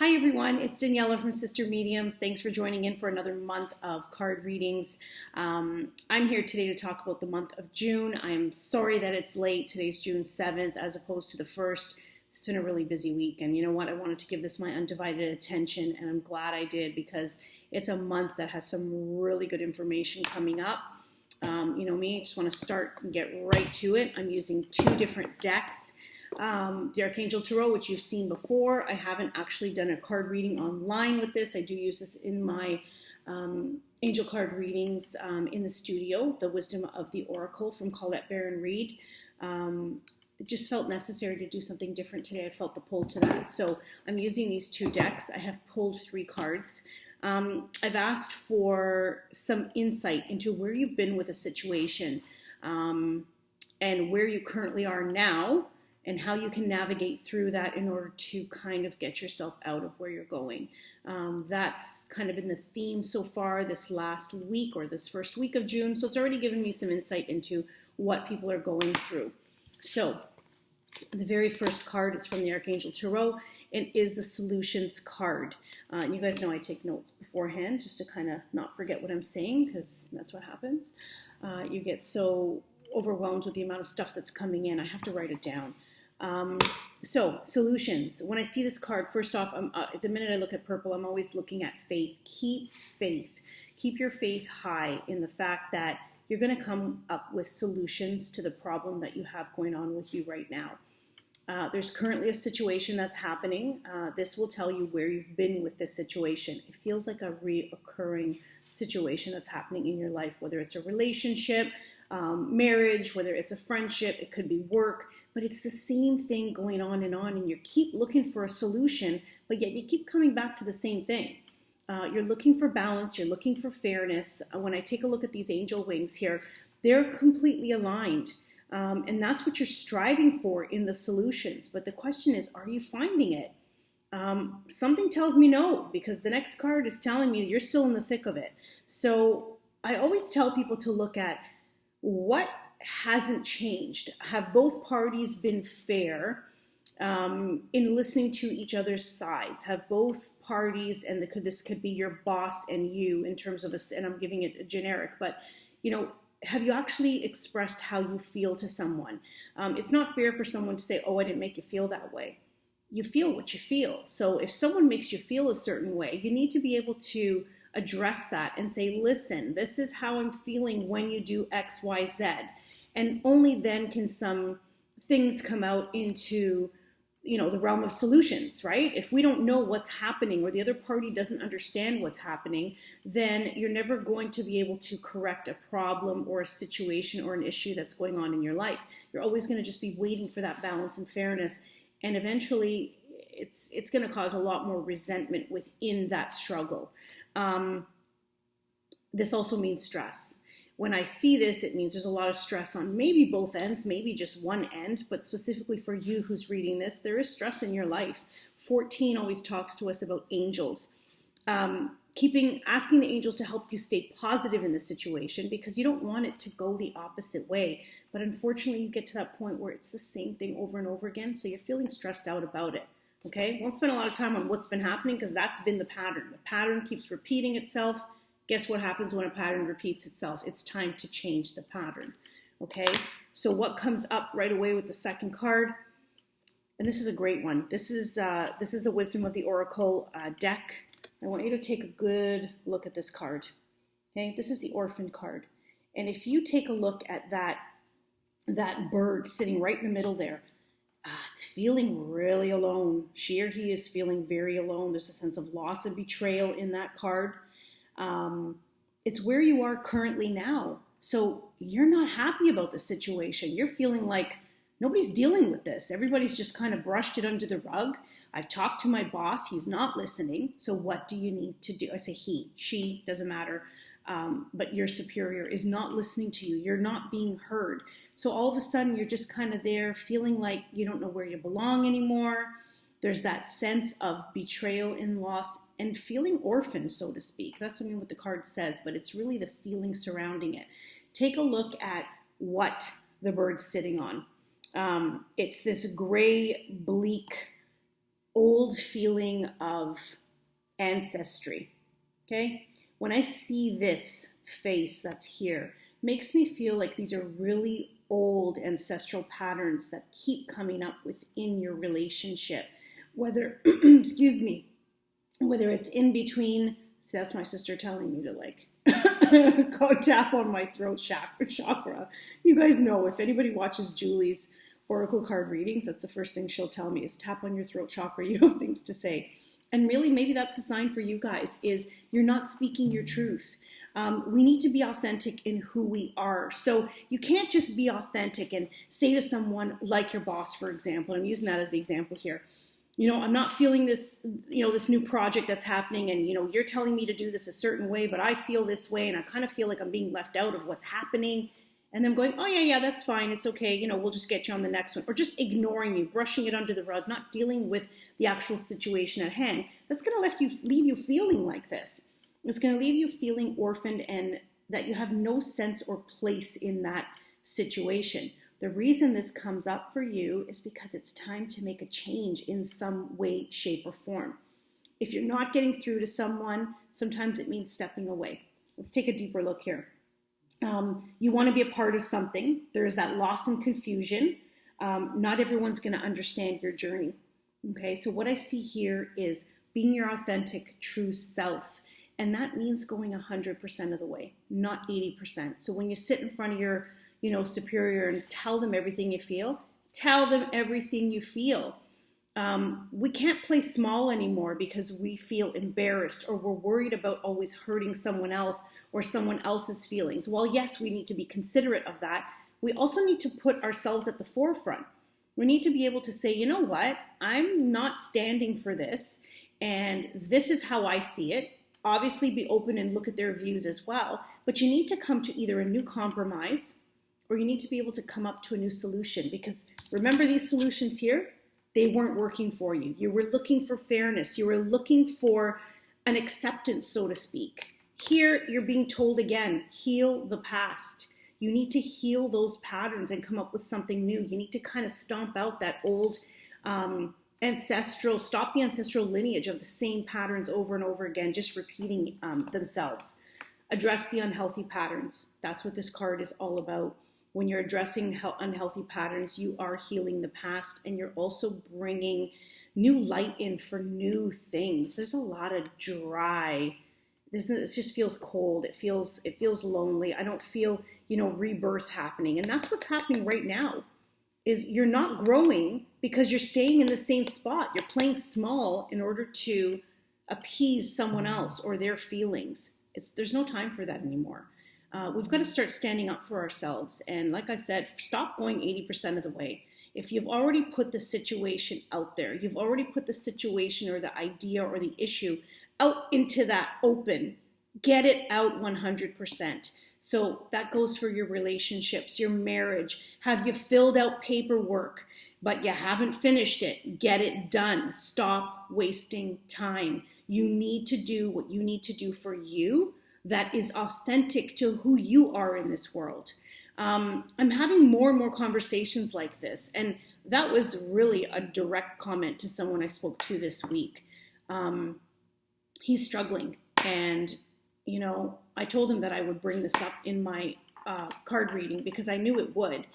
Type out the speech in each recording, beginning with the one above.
Hi everyone, it's Daniela from Sister Mediums. Thanks for joining in for another month of card readings. I'm here today to talk about the month of June. I'm sorry that it's late. Today's June 7th as opposed to the 1st. It's been a really busy week, and you know what? I wanted to give this my undivided attention, and I'm glad I did because it's a month that has some really good information coming up. You know me, I just want to start and get right to it. I'm using two different decks. The Archangel Tarot, which you've seen before. I haven't actually done a card reading online with this. I do use this in my angel card readings in the studio, the Wisdom of the Oracle from Colette Baron Reid. It just felt necessary to do something different today. I felt the pull to that. So I'm using these two decks. I have pulled 3 cards. I've asked for some insight into where you've been with a situation and where you currently are now, and how you can navigate through that in order to kind of get yourself out of where you're going. That's kind of been the theme so far this last week or this first week of June. So it's already given me some insight into what people are going through. So the very first card is from the Archangel Tarot and is the Solutions card. You guys know I take notes beforehand just to kind of not forget what I'm saying, because that's what happens. You get so overwhelmed with the amount of stuff that's coming in. I have to write it down. So solutions. When I see this card, first off, the minute I look at purple, I'm always looking at faith. Keep faith. Keep your faith high in the fact that you're going to come up with solutions to the problem that you have going on with you right now. There's currently a situation that's happening. This will tell you where you've been with this situation. It feels like a reoccurring situation that's happening in your life, whether it's a relationship, marriage, whether it's a friendship, it could be work, but it's the same thing going on, and you keep looking for a solution, but yet you keep coming back to the same thing. You're looking for balance, you're looking for fairness. When I take a look at these angel wings here, they're completely aligned, and that's what you're striving for in the solutions. But the question is, are you finding it? Something tells me no, because the next card is telling me you're still in the thick of it. So I always tell people to look at what hasn't changed. Have both parties been fair in listening to each other's sides? Have both parties, and this could be your boss and you in terms of and I'm giving it a generic, but you know, have you actually expressed how you feel to someone? It's not fair for someone to say, oh, I didn't make you feel that way. You feel what you feel. So if someone makes you feel a certain way, you need to be able to address that and say, listen, this is how I'm feeling when you do X, Y, Z. And only then can some things come out into, you know, the realm of solutions, right? If we don't know what's happening or the other party doesn't understand what's happening, then you're never going to be able to correct a problem or a situation or an issue that's going on in your life. You're always going to just be waiting for that balance and fairness. And eventually it's going to cause a lot more resentment within that struggle. This also means stress. When I see this, it means there's a lot of stress on maybe both ends, maybe just one end, but specifically for you who's reading this, there is stress in your life. 14 always talks to us about angels. Asking the angels to help you stay positive in the situation, because you don't want it to go the opposite way. But unfortunately, you get to that point where it's the same thing over and over again, so you're feeling stressed out about it. Okay, won't spend a lot of time on what's been happening, because that's been the pattern. The pattern keeps repeating itself. Guess what happens when a pattern repeats itself? It's time to change the pattern. Okay, so what comes up right away with the second card? And this is a great one. This is the Wisdom of the Oracle deck. I want you to take a good look at this card. Okay, this is the Orphan card. And if you take a look at that bird sitting right in the middle there, it's feeling really alone. She or he is feeling very alone. There's a sense of loss and betrayal in that card. It's where you are currently now. So you're not happy about the situation. You're feeling like nobody's dealing with this. Everybody's just kind of brushed it under the rug. I've talked to my boss. He's not listening. So what do you need to do? I say he, she, doesn't matter. But your superior is not listening to you. You're not being heard. So all of a sudden, you're just kind of there feeling like you don't know where you belong anymore. There's that sense of betrayal and loss and feeling orphaned, so to speak. That's what the card says, but it's really the feeling surrounding it. Take a look at what the bird's sitting on. It's this gray, bleak old feeling of ancestry, okay? When I see this face that's here, makes me feel like these are really old ancestral patterns that keep coming up within your relationship. Whether, excuse me, whether it's in between, see, that's my sister telling me to like go tap on my throat chakra. You guys know, if anybody watches Julie's oracle card readings, that's the first thing she'll tell me is tap on your throat chakra. You have things to say. And really, maybe that's a sign for you guys, is you're not speaking your truth. We need to be authentic in who we are. So you can't just be authentic and say to someone like your boss, for example, I'm using that as the example here. I'm not feeling this, this new project that's happening, and, you're telling me to do this a certain way, but I feel this way, and I kind of feel like I'm being left out of what's happening. And them going, oh, yeah, that's fine. It's okay. We'll just get you on the next one. Or just ignoring you, brushing it under the rug, not dealing with the actual situation at hand. That's going to leave you feeling like this. It's going to leave you feeling orphaned and that you have no sense or place in that situation. The reason this comes up for you is because it's time to make a change in some way, shape, or form. If you're not getting through to someone, sometimes it means stepping away. Let's take a deeper look here. You want to be a part of something. There's that loss and confusion. Not everyone's going to understand your journey. Okay, so what I see here is being your authentic, true self. And that means going 100% of the way, not 80%. So when you sit in front of your, superior and tell them everything you feel, tell them everything you feel. We can't play small anymore because we feel embarrassed or we're worried about always hurting someone else or someone else's feelings. Well, yes, we need to be considerate of that. We also need to put ourselves at the forefront. We need to be able to say, you know what, I'm not standing for this, and this is how I see it. Obviously, be open and look at their views as well, but you need to come to either a new compromise or you need to be able to come up to a new solution, because remember, these solutions here, they weren't working for you. You were looking for fairness. You were looking for an acceptance, so to speak. Here, you're being told again, heal the past. You need to heal those patterns and come up with something new. You need to kind of stomp out that old stop the ancestral lineage of the same patterns over and over again, just repeating themselves. Address the unhealthy patterns. That's what this card is all about. When you're addressing unhealthy patterns, you are healing the past, and you're also bringing new light in for new things. There's a lot of dry. This just feels cold. It feels lonely. I don't feel, rebirth happening. And that's what's happening right now, is you're not growing because you're staying in the same spot. You're playing small in order to appease someone else or their feelings. There's no time for that anymore. We've got to start standing up for ourselves. And like I said, stop going 80% of the way. If you've already put the situation out there, you've already put the situation or the idea or the issue out into that open, get it out 100%. So that goes for your relationships, your marriage. Have you filled out paperwork, but you haven't finished it? Get it done. Stop wasting time. You need to do what you need to do for you that is authentic to who you are in this world. I'm having more and more conversations like this, and that was really a direct comment to someone I spoke to this week. He's struggling, and I told him that I would bring this up in my card reading because I knew it would.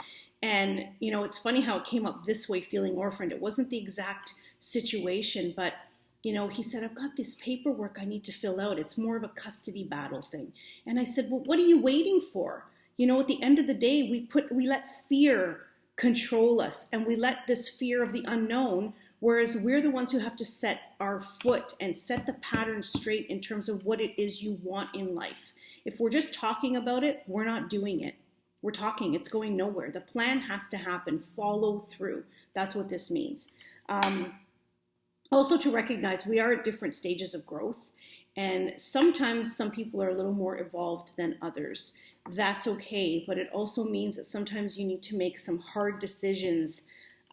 And it's funny how it came up this way, feeling orphaned. It wasn't the exact situation, but he said, I've got this paperwork I need to fill out. It's more of a custody battle thing. And I said, well, what are you waiting for? At the end of the day, we let fear control us, and we let this fear of the unknown, whereas we're the ones who have to set our foot and set the pattern straight in terms of what it is you want in life. If we're just talking about it, we're not doing it. We're talking, it's going nowhere. The plan has to happen, follow through. That's what this means. Also to recognize we are at different stages of growth, and sometimes some people are a little more evolved than others. That's okay, but it also means that sometimes you need to make some hard decisions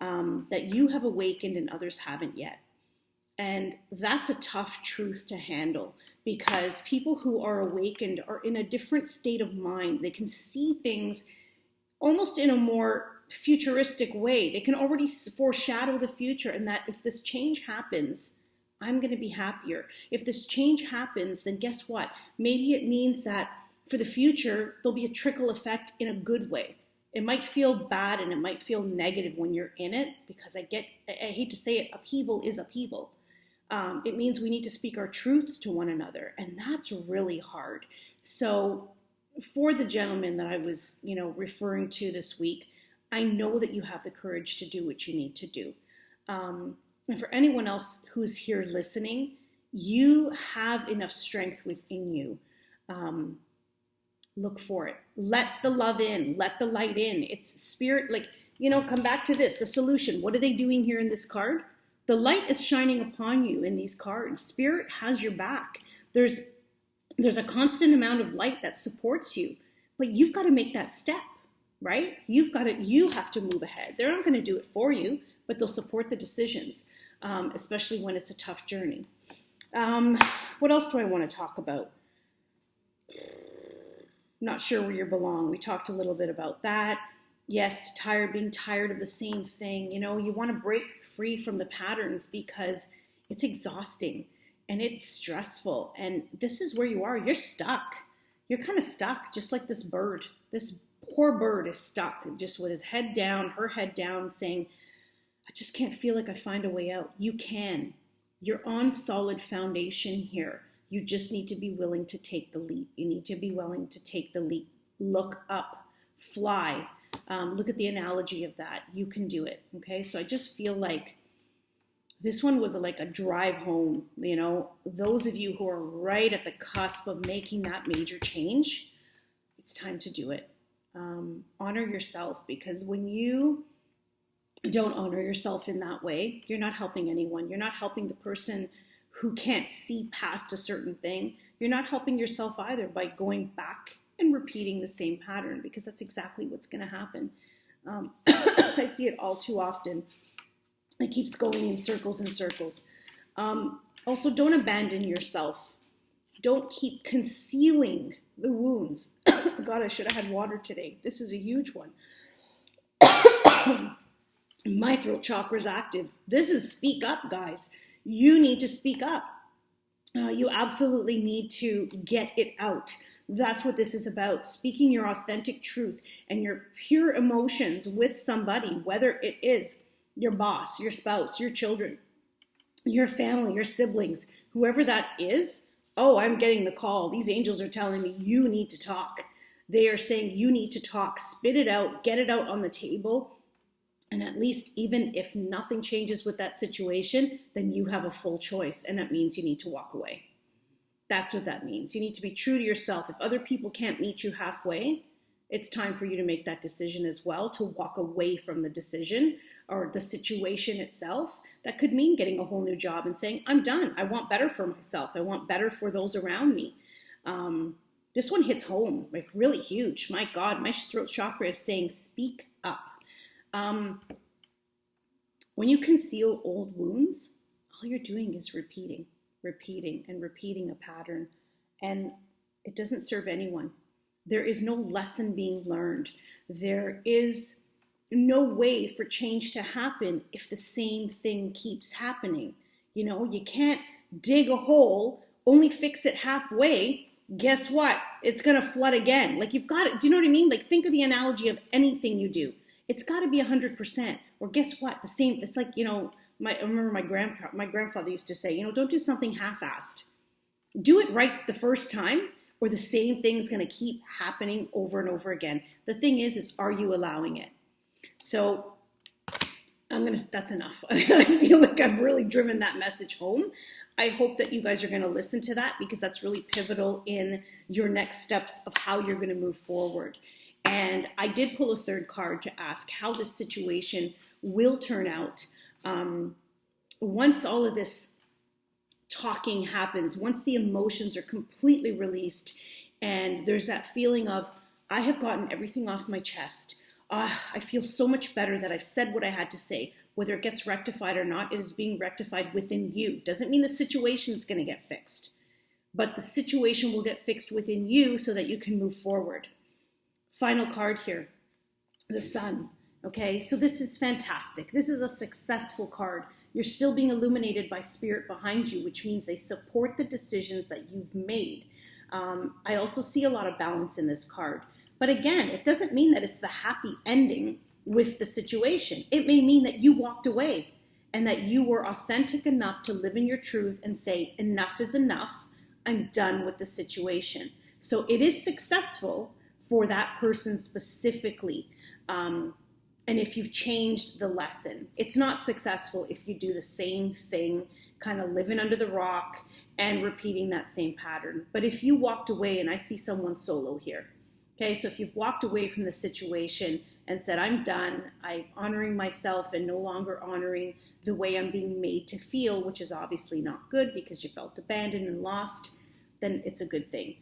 that you have awakened and others haven't yet. And that's a tough truth to handle, because people who are awakened are in a different state of mind. They can see things almost in a more futuristic way. They can already foreshadow the future, and that if this change happens, I'm going to be happier. If this change happens, then guess what? Maybe it means that for the future, there'll be a trickle effect in a good way. It might feel bad and it might feel negative when you're in it, because I hate to say it, upheaval is upheaval. It means we need to speak our truths to one another, and that's really hard. So for the gentleman that I was, referring to this week, I know that you have the courage to do what you need to do. And for anyone else who's here listening, you have enough strength within you. Look for it. Let the love in. Let the light in. It's spirit. Come back to this. The solution. What are they doing here in this card? The light is shining upon you in these cards. Spirit has your back. There's a constant amount of light that supports you, but you've got to make that step, right? You have to move ahead. They're not going to do it for you, but they'll support the decisions, especially when it's a tough journey. What else do I want to talk about? Not sure where you belong. We talked a little bit about that. Yes, being tired of the same thing. You want to break free from the patterns because it's exhausting and it's stressful. And this is where you are. You're stuck. You're kind of stuck, just like this bird. This poor bird is stuck, just with his head down, her head down, saying, I just can't feel like I find a way out. You can. You're on solid foundation here. You just need to be willing to take the leap. You need to be willing to take the leap. Look up, fly. Look at the analogy of that. You can do it. Okay. So I just feel like this one was like a drive home. Those of you who are right at the cusp of making that major change, it's time to do it. Honor yourself, because when you don't honor yourself in that way, you're not helping anyone. You're not helping the person who can't see past a certain thing. You're not helping yourself either by going back and repeating the same pattern, because that's exactly what's going to happen. I see it all too often. It keeps going in circles and circles. Also, don't abandon yourself. Don't keep concealing the wounds. God, I should have had water today. This is a huge one. My throat chakra is active. This is speak up, guys. You need to speak up. You absolutely need to get it out. That's what this is about. Speaking your authentic truth and your pure emotions with somebody, whether it is your boss, your spouse, your children, your family, your siblings, whoever that is. Oh, I'm getting the call. These angels are telling me you need to talk. They are saying you need to talk. Spit it out. Get it out on the table. And at least, even if nothing changes with that situation, then you have a full choice. And that means you need to walk away. That's what that means. You need to be true to yourself. If other people can't meet you halfway, it's time for you to make that decision as well, to walk away from the decision or the situation itself. That could mean getting a whole new job and saying, I'm done. I want better for myself. I want better for those around me. This one hits home, like really huge. My God, my throat chakra is saying, speak up. When you conceal old wounds, all you're doing is repeating a pattern, and it doesn't serve anyone. There is no lesson being learned. There is no way for change to happen if the same thing keeps happening. You can't dig a hole, only fix it halfway. Guess what? It's going to flood again. Like, you've got it. Do you know what I mean? Like, think of the analogy of anything you do. It's got to be 100%. Or guess what? The same. It's like, I remember my grandfather used to say, don't do something half-assed. Do it right the first time, or the same thing's going to keep happening over and over again. The thing is are you allowing it? So that's enough. I feel like I've really driven that message home. I hope that you guys are going to listen to that, because that's really pivotal in your next steps of how you're going to move forward. And I did pull a third card to ask how this situation will turn out once all of this talking happens, once the emotions are completely released, and there's that feeling of, I have gotten everything off my chest. I feel so much better that I've said what I had to say. Whether it gets rectified or not, it is being rectified within you. Doesn't mean the situation is going to get fixed, but the situation will get fixed within you so that you can move forward. Final card here, the sun. Okay, so this is fantastic. This is a successful card. You're still being illuminated by spirit behind you, which means they support the decisions that you've made. I also see a lot of balance in this card. But again, it doesn't mean that it's the happy ending with the situation. It may mean that you walked away and that you were authentic enough to live in your truth and say, enough is enough. I'm done with the situation. So it is successful for that person specifically. And if you've changed the lesson, it's not successful if you do the same thing, kind of living under the rock and repeating that same pattern. But if you walked away, and I see someone solo here, okay, so if you've walked away from the situation and said, I'm done, I'm honoring myself and no longer honoring the way I'm being made to feel, which is obviously not good because you felt abandoned and lost, then it's a good thing.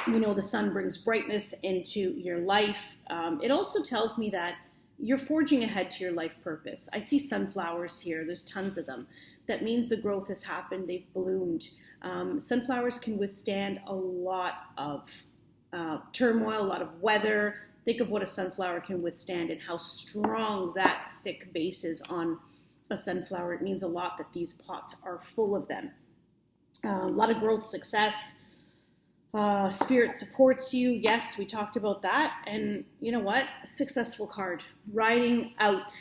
We know the sun brings brightness into your life. It also tells me that you're forging ahead to your life purpose. I see sunflowers here. There's tons of them. That means the growth has happened. They've bloomed. Sunflowers can withstand a lot of turmoil, a lot of weather. Think of what a sunflower can withstand and how strong that thick base is on a sunflower. It means a lot that these pots are full of them. A lot of growth, success. Spirit supports you. Yes, we talked about that. And you know what? A successful card. Riding out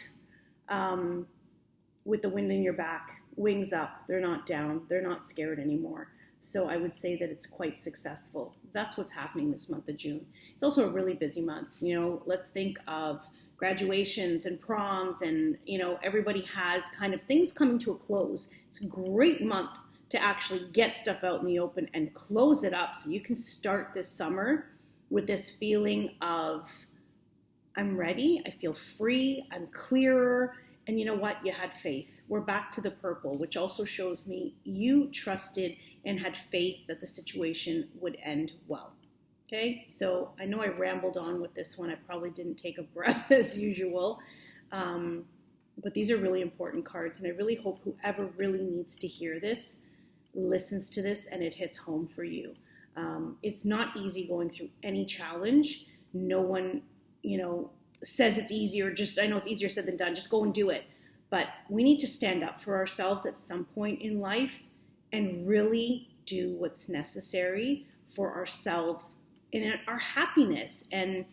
with the wind in your back. Wings up. They're not down. They're not scared anymore. So I would say that it's quite successful. That's what's happening this month of June. It's also a really busy month. You know, let's think of graduations and proms and, you know, everybody has kind of things coming to a close. It's a great month to actually get stuff out in the open and close it up so you can start this summer with this feeling of, I'm ready, I feel free, I'm clearer, and you know what? You had faith. We're back to the purple, which also shows me you trusted and had faith that the situation would end well. Okay, so I know I rambled on with this one. I probably didn't take a breath as usual, but these are really important cards, and I really hope whoever really needs to hear this listens to this and it hits home for you. It's not easy going through any challenge. No one, you know, says it's easier. Just, I know it's easier said than done. Just go and do it. But we need to stand up for ourselves at some point in life and really do what's necessary for ourselves and our happiness and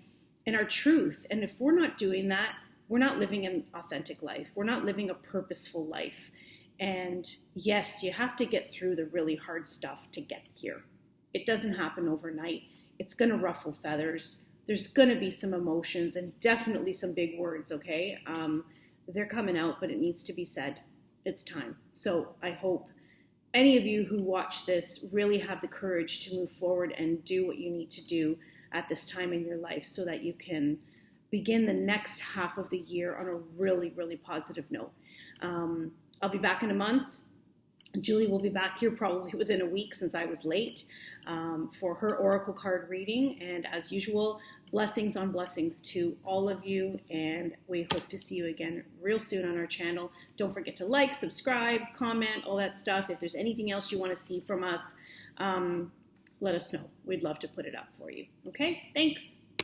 our truth. And if we're not doing that, we're not living an authentic life. We're not living a purposeful life. And yes, you have to get through the really hard stuff to get here. It doesn't happen overnight. It's going to ruffle feathers. There's going to be some emotions and definitely some big words, okay? They're coming out, but it needs to be said. It's time. So I hope any of you who watch this really have the courage to move forward and do what you need to do at this time in your life so that you can begin the next half of the year on a really, really positive note. I'll be back in a month. Julie will be back here probably within a week since I was late for her oracle card reading. And as usual, blessings on blessings to all of you. And we hope to see you again real soon on our channel. Don't forget to like, subscribe, comment, all that stuff. If there's anything else you want to see from us, let us know. We'd love to put it up for you. Okay, thanks.